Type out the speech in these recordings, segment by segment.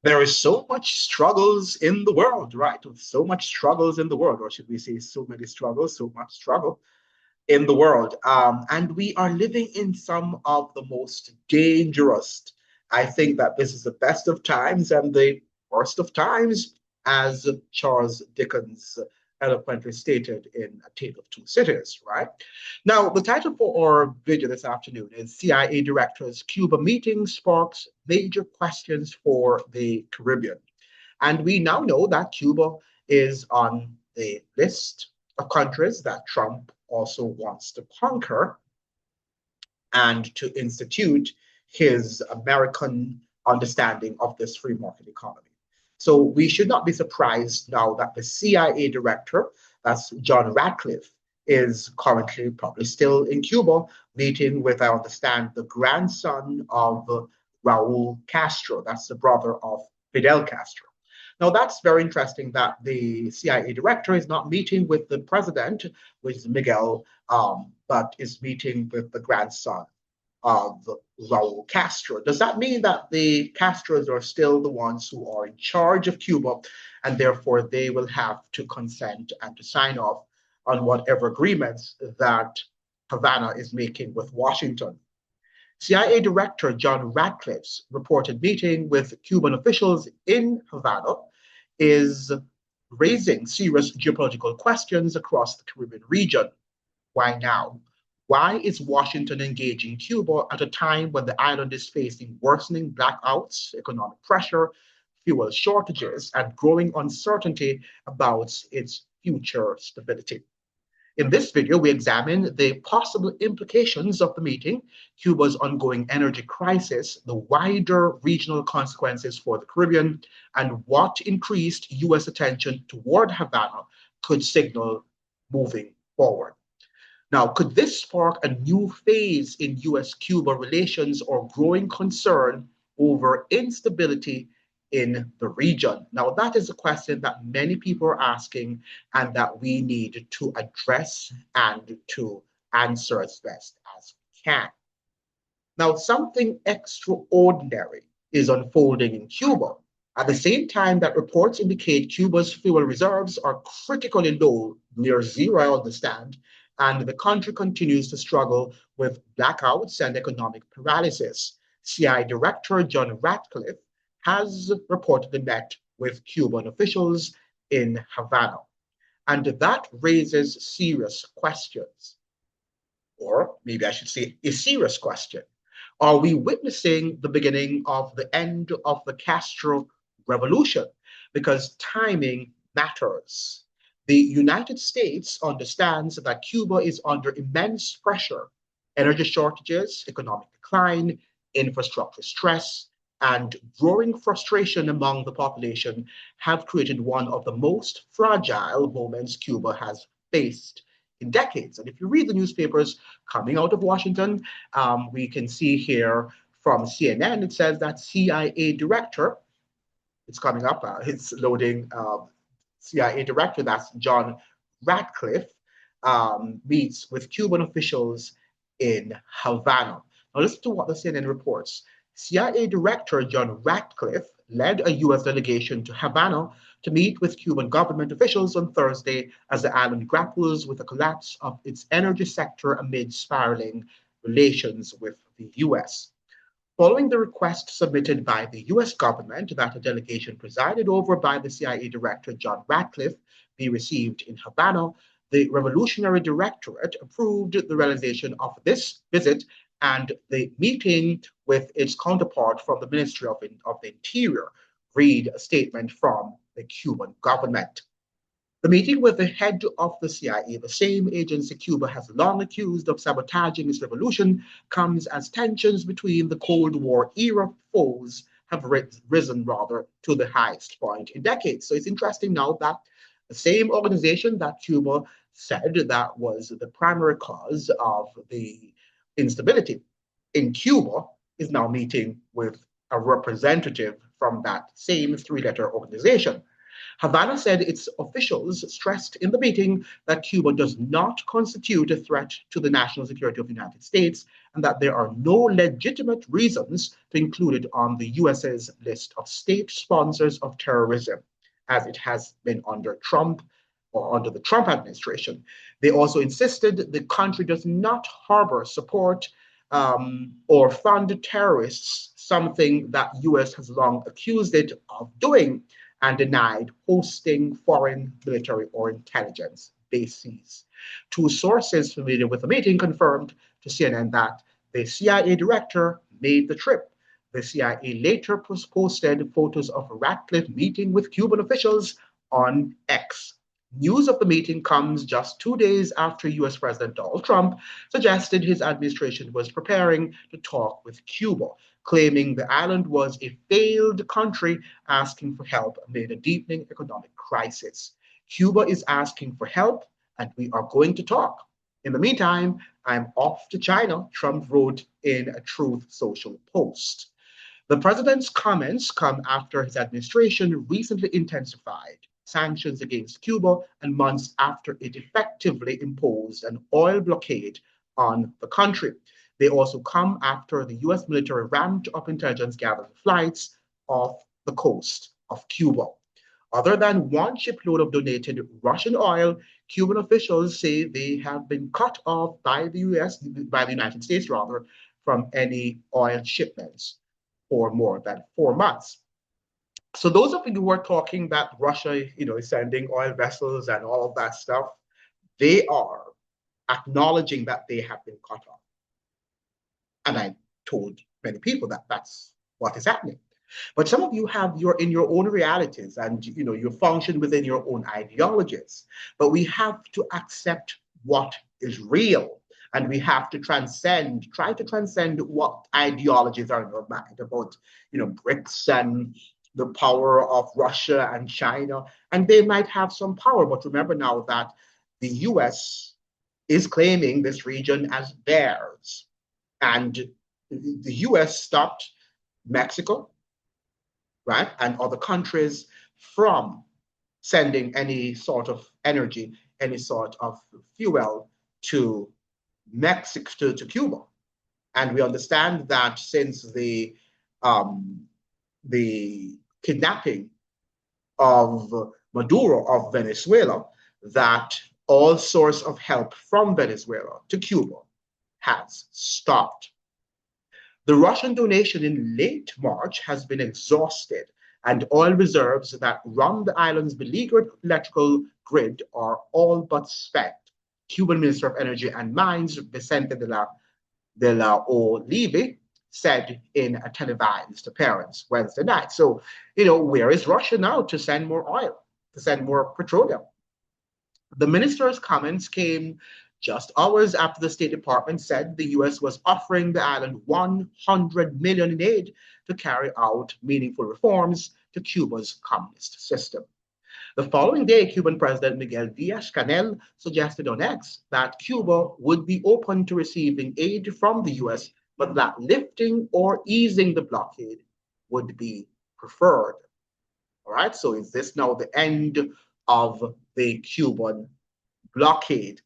There is so much struggles in the world, right? So much struggles in the world, or should we say so many struggles, so much struggle in the world. And we are living in some of the most dangerous. I think that this is the best of times and the worst of times, as Charles Dickens eloquently stated in A Tale of Two Cities, right? Now, the title for our video this afternoon is CIA Director's Cuba Meeting Sparks Major Questions for the Caribbean. And we now know that Cuba is on the list of countries that Trump also wants to conquer and to institute his American understanding of this free market economy. So we should not be surprised now that the CIA director, that's John Ratcliffe, is currently probably still in Cuba, meeting with, I understand, the grandson of Raul Castro. That's the brother of Fidel Castro. Now, that's very interesting that the CIA director is not meeting with the president, which is Miguel, but is meeting with the grandson of Raul Castro. Does that mean that the Castros are still the ones who are in charge of Cuba, and therefore they will have to consent and to sign off on whatever agreements that Havana is making with Washington? CIA Director John Ratcliffe's reported meeting with Cuban officials in Havana is raising serious geopolitical questions across the Caribbean region. Why now? Why is Washington engaging Cuba at a time when the island is facing worsening blackouts, economic pressure, fuel shortages, and growing uncertainty about its future stability? In this video, we examine the possible implications of the meeting, Cuba's ongoing energy crisis, the wider regional consequences for the Caribbean, and what increased U.S. attention toward Havana could signal moving forward. Now, could this spark a new phase in US Cuba relations or growing concern over instability in the region? Now, that is a question that many people are asking and that we need to address and to answer as best as we can. Now, something extraordinary is unfolding in Cuba. At the same time that reports indicate Cuba's fuel reserves are critically low, near zero, I understand, and the country continues to struggle with blackouts and economic paralysis. CI Director John Ratcliffe has reportedly met with Cuban officials in Havana. And that raises serious questions, or maybe I should say a serious question. Are we witnessing the beginning of the end of the Castro revolution? Because timing matters. The United States understands that Cuba is under immense pressure: energy shortages, economic decline, infrastructure stress, and growing frustration among the population have created one of the most fragile moments Cuba has faced in decades. And if you read the newspapers coming out of Washington, we can see here from CNN, it says that CIA director, it's coming up, it's loading, CIA director, that's John Ratcliffe, meets with Cuban officials in Havana. Now listen to what the CNN reports. CIA Director John Ratcliffe led a U.S. delegation to Havana to meet with Cuban government officials on Thursday as the island grapples with the collapse of its energy sector amid spiraling relations with the U.S. Following the request submitted by the U.S. government that a delegation presided over by the CIA Director John Ratcliffe be received in Havana, the Revolutionary Directorate approved the realization of this visit and the meeting with its counterpart from the Ministry of the Interior, read a statement from the Cuban government. The meeting with the head of the CIA, the same agency Cuba has long accused of sabotaging its revolution, comes as tensions between the Cold War era foes have risen rather to the highest point in decades. So it's interesting now that the same organization that Cuba said that was the primary cause of the instability in Cuba is now meeting with a representative from that same three-letter organization. Havana said its officials stressed in the meeting that Cuba does not constitute a threat to the national security of the United States and that there are no legitimate reasons to include it on the US's list of state sponsors of terrorism, as it has been under Trump or under the Trump administration. They also insisted the country does not harbor, support, or fund terrorists, something that US has long accused it of doing, and denied hosting foreign military or intelligence bases. Two sources familiar with the meeting confirmed to CNN that the CIA director made the trip. The CIA later posted photos of Ratcliffe meeting with Cuban officials on X. News of the meeting comes just 2 days after US President Donald Trump suggested his administration was preparing to talk with Cuba, claiming the island was a failed country asking for help amid a deepening economic crisis. Cuba is asking for help, and we are going to talk. In the meantime, I'm off to China, Trump wrote in a Truth Social post. The president's comments come after his administration recently intensified sanctions against Cuba and months after it effectively imposed an oil blockade on the country. They also come after the US military ramped up intelligence gathering flights off the coast of Cuba. Other than one shipload of donated Russian oil, Cuban officials say they have been cut off by the United States rather, from any oil shipments for more than 4 months. So those of you who are talking that Russia, is sending oil vessels and all of that stuff, they are acknowledging that they have been cut off. And I told many people that that's what is happening. But some of you have your in your own realities, and you function within your own ideologies. But we have to accept what is real, and we have to try to transcend what ideologies are in your mind about, BRICS and the power of Russia and China, and they might have some power. But remember now that the US is claiming this region as theirs, and the US stopped Mexico, right, and other countries from sending any sort of energy, any sort of fuel to Mexico, to Cuba. And we understand that since the kidnapping of Maduro of Venezuela, that all source of help from Venezuela to Cuba has stopped. The Russian donation in late March has been exhausted, and oil reserves that run the island's beleaguered electrical grid are all but spent. Cuban Minister of Energy and Mines, Vicente de la Olive, said in a televised appearance Wednesday night. So, where is Russia now to send more oil, to send more petroleum? The minister's comments came just hours after the State Department said the US was offering the island $100 million in aid to carry out meaningful reforms to Cuba's communist system. The following day, Cuban President Miguel Diaz-Canel suggested on X that Cuba would be open to receiving aid from the US, but that lifting or easing the blockade would be preferred. All right, so is this now the end of the Cuban blockade?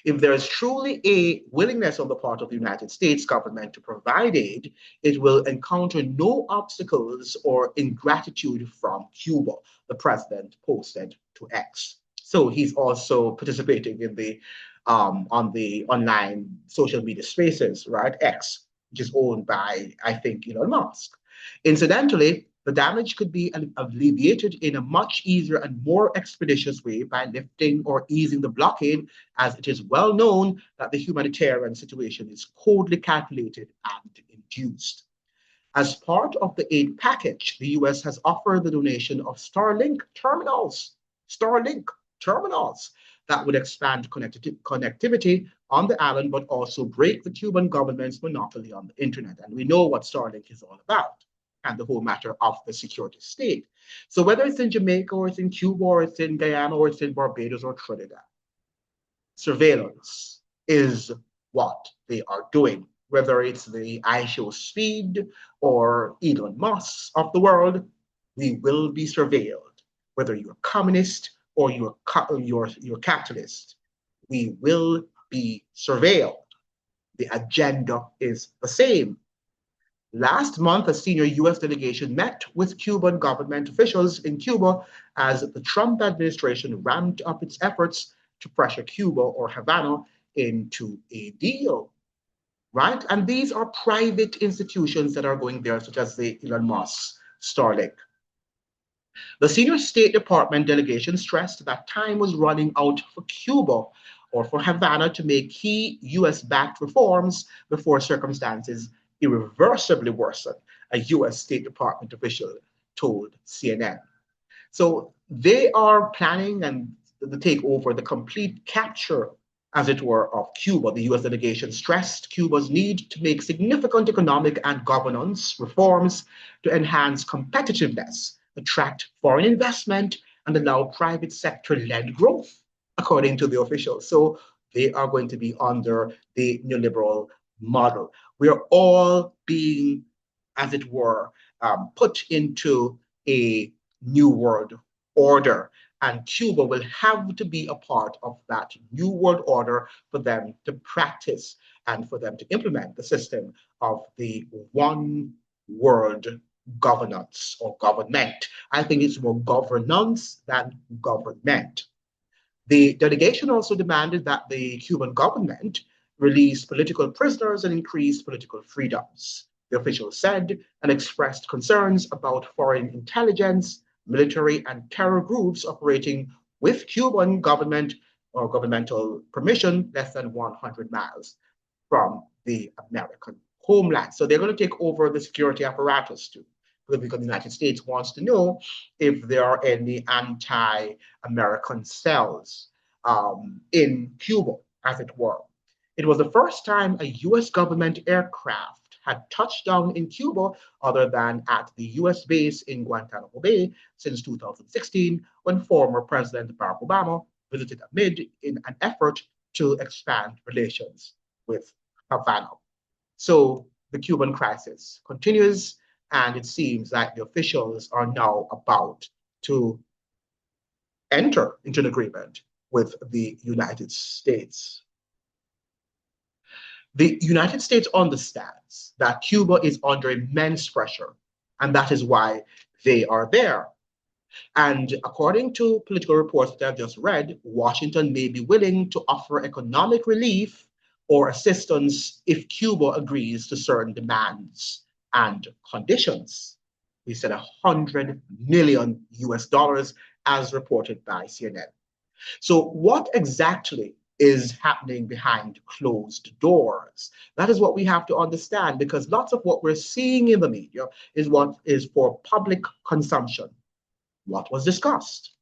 If there is truly a willingness on the part of the United States government to provide aid, it will encounter no obstacles or ingratitude from Cuba, the president posted to X. So he's also participating in the on the online social media spaces, right? X, which is owned by, I think, Elon Musk. Incidentally, the damage could be alleviated in a much easier and more expeditious way by lifting or easing the blockade, as it is well known that the humanitarian situation is coldly calculated and induced. As part of the aid package, the US has offered the donation of Starlink terminals that would expand connectivity on the island, but also break the Cuban government's monopoly on the internet. And we know what Starlink is all about, and the whole matter of the security state. So whether it's in Jamaica or it's in Cuba or it's in Guyana or it's in Barbados or Trinidad, surveillance is what they are doing. Whether it's the iShowSpeed or Elon Musk of the world, we will be surveilled. whether you're communist or you're capitalist. We will be surveilled. The agenda is the same. Last month, a senior US delegation met with Cuban government officials in Cuba as the Trump administration ramped up its efforts to pressure Cuba or Havana into a deal, right? And these are private institutions that are going there, such as the Elon Musk Starlink. The senior State Department delegation stressed that time was running out for Cuba or for Havana to make key US backed reforms before circumstances irreversibly worsened, a US State Department official told CNN. So they are planning and the takeover, the complete capture, as it were, of Cuba. The US delegation stressed Cuba's need to make significant economic and governance reforms to enhance competitiveness, attract foreign investment, and allow private sector led growth, according to the officials. So they are going to be under the neoliberal model. We are all being, as it were, put into a new world order. And Cuba will have to be a part of that new world order for them to practice and for them to implement the system of the one world governance or government. I think it's more governance than government. The delegation also demanded that the Cuban government release political prisoners and increase political freedoms, the officials said, and expressed concerns about foreign intelligence, military, and terror groups operating with Cuban government or governmental permission less than 100 miles from the American homeland. So they're going to take over the security apparatus too, because the United States wants to know if there are any anti-American cells in Cuba, as it were. It was the first time a US government aircraft had touched down in Cuba other than at the US base in Guantanamo Bay since 2016, when former President Barack Obama visited amid in an effort to expand relations with Havana. So the Cuban crisis continues, and it seems like the officials are now about to enter into an agreement with the United States. The United States understands that Cuba is under immense pressure, and that is why they are there. And according to political reports that I've just read, Washington may be willing to offer economic relief or assistance if Cuba agrees to certain demands and conditions. He said 100 million US dollars, as reported by CNN. So, what exactly is happening behind closed doors? That is what we have to understand, because lots of what we're seeing in the media is what is for public consumption. What was discussed?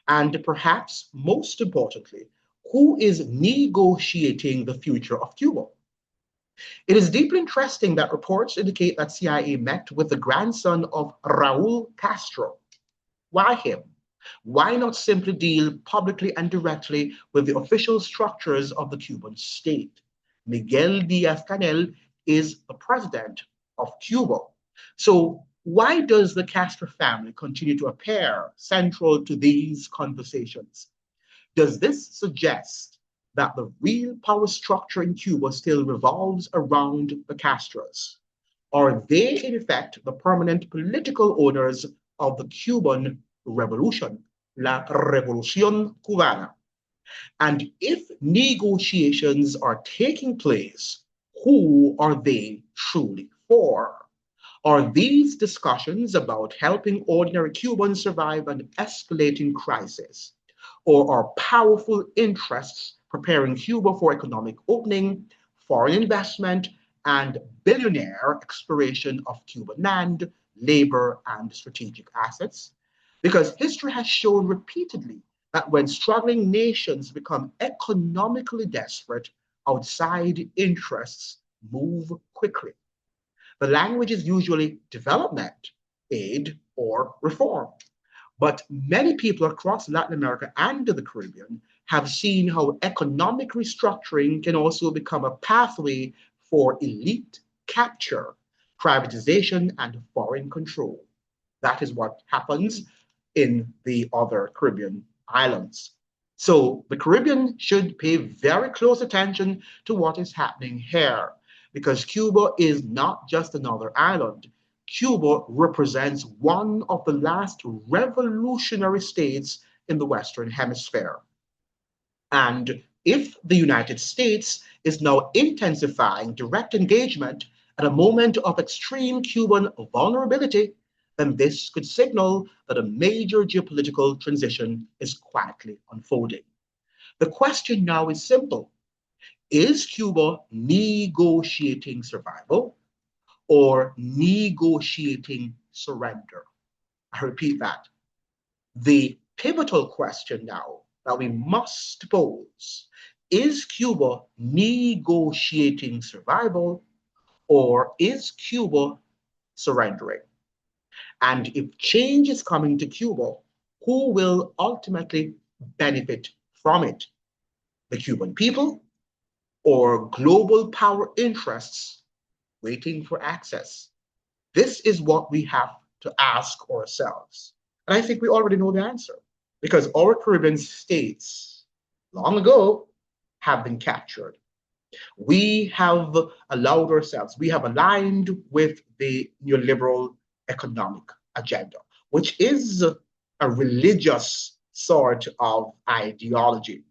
And perhaps most importantly, who is negotiating the future of Cuba? It is deeply interesting that reports indicate that CIA met with the grandson of Raul Castro. Why him? Why not simply deal publicly and directly with the official structures of the Cuban state? Miguel Diaz-Canel is the president of Cuba. So why does the Castro family continue to appear central to these conversations? Does this suggest that the real power structure in Cuba still revolves around the Castros? Are they, in effect, the permanent political owners of the Cuban Revolution, La Revolución Cubana? And if negotiations are taking place, who are they truly for? Are these discussions about helping ordinary Cubans survive an escalating crisis? Or are powerful interests preparing Cuba for economic opening, foreign investment, and billionaire exploration of Cuban land, labor, and strategic assets? Because history has shown repeatedly that when struggling nations become economically desperate, outside interests move quickly. The language is usually development, aid, or reform. But many people across Latin America and the Caribbean have seen how economic restructuring can also become a pathway for elite capture, privatization, and foreign control. That is what happens in the other Caribbean islands. So the Caribbean should pay very close attention to what is happening here, because Cuba is not just another island. Cuba represents one of the last revolutionary states in the Western Hemisphere. And if the United States is now intensifying direct engagement at a moment of extreme Cuban vulnerability, then this could signal that a major geopolitical transition is quietly unfolding. The question now is simple. Is Cuba negotiating survival or negotiating surrender? I repeat that. The pivotal question now that we must pose is Cuba negotiating survival or is Cuba surrendering? And if change is coming to Cuba, who will ultimately benefit from it? The Cuban people or global power interests waiting for access? This is what we have to ask ourselves. And I think we already know the answer, because our Caribbean states long ago have been captured. We have allowed ourselves, we have aligned with the neoliberal economic agenda, which is a religious sort of ideology,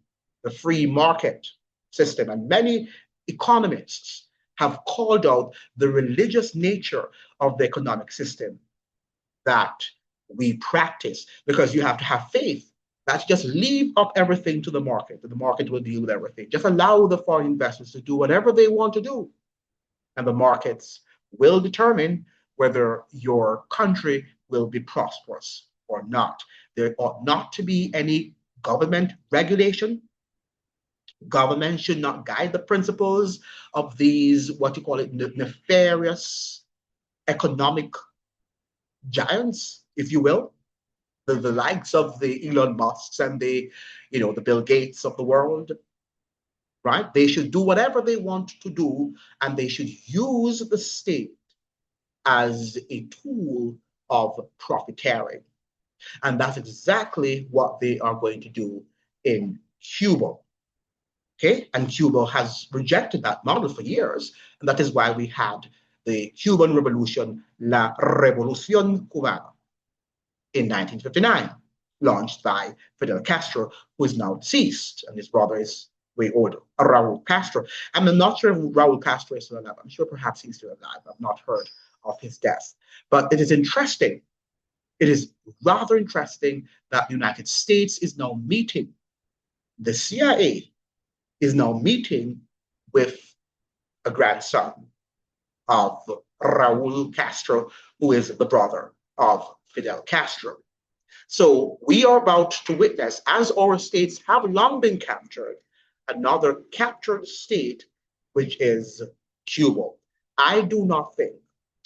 the free market system. And many economists have called out the religious nature of the economic system that we practice, because you have to have faith. That's just leave up everything to the market, and the market will deal with everything. Just allow the foreign investors to do whatever they want to do, and the markets will determine whether your country will be prosperous or not. There ought not to be any government regulation. Government should not guide the principles of these, what you call it, nefarious economic giants, if you will, the likes of the Elon Musks and the Bill Gates of the world, right? They should do whatever they want to do, and they should use the state as a tool of profiteering. And that's exactly what they are going to do in Cuba. Okay, and Cuba has rejected that model for years, and that is why we had the Cuban Revolution, La Revolución Cubana, in 1959, launched by Fidel Castro, who is now deceased, and his brother is way older, Raul Castro. I'm not sure if Raul Castro is still alive. I'm sure perhaps he's still alive. I've not heard of his death. But it is interesting. It is rather interesting that the United States is now meeting, the CIA is now meeting with a grandson of Raul Castro, who is the brother of Fidel Castro. So we are about to witness, as our states have long been captured, another captured state, which is Cuba. I do not think,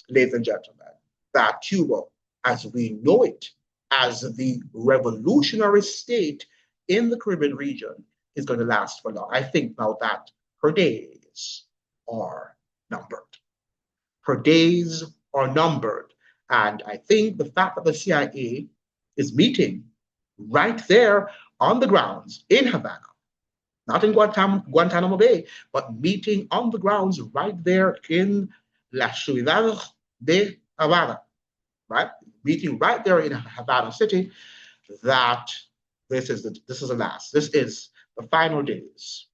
ladies and gentlemen, that Cuba, as we know it, as the revolutionary state in the Caribbean region, is going to last for long. I think now that her days are numbered. Her days are numbered. And I think the fact that the CIA is meeting right there on the grounds in Havana, not in Guantanamo Bay, but meeting on the grounds right there in La Ciudad de Havana, right? Meeting right there in Havana City, that this is the last. This is the final days.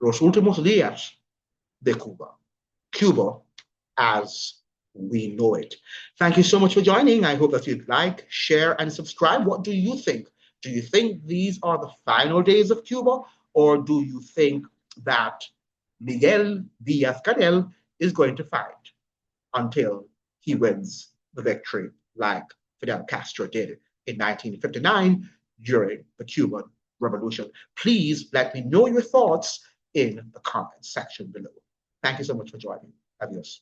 Los últimos días de Cuba. Cuba as we know it. Thank you so much for joining. I hope that you'd like, share, and subscribe. What do you think? Do you think these are the final days of Cuba, or do you think that Miguel Diaz-Canel is going to fight until he wins the victory like Fidel Castro did in 1959 during the Cuban Revolution? Please let me know your thoughts in the comments section below. Thank you so much for joining. Adios.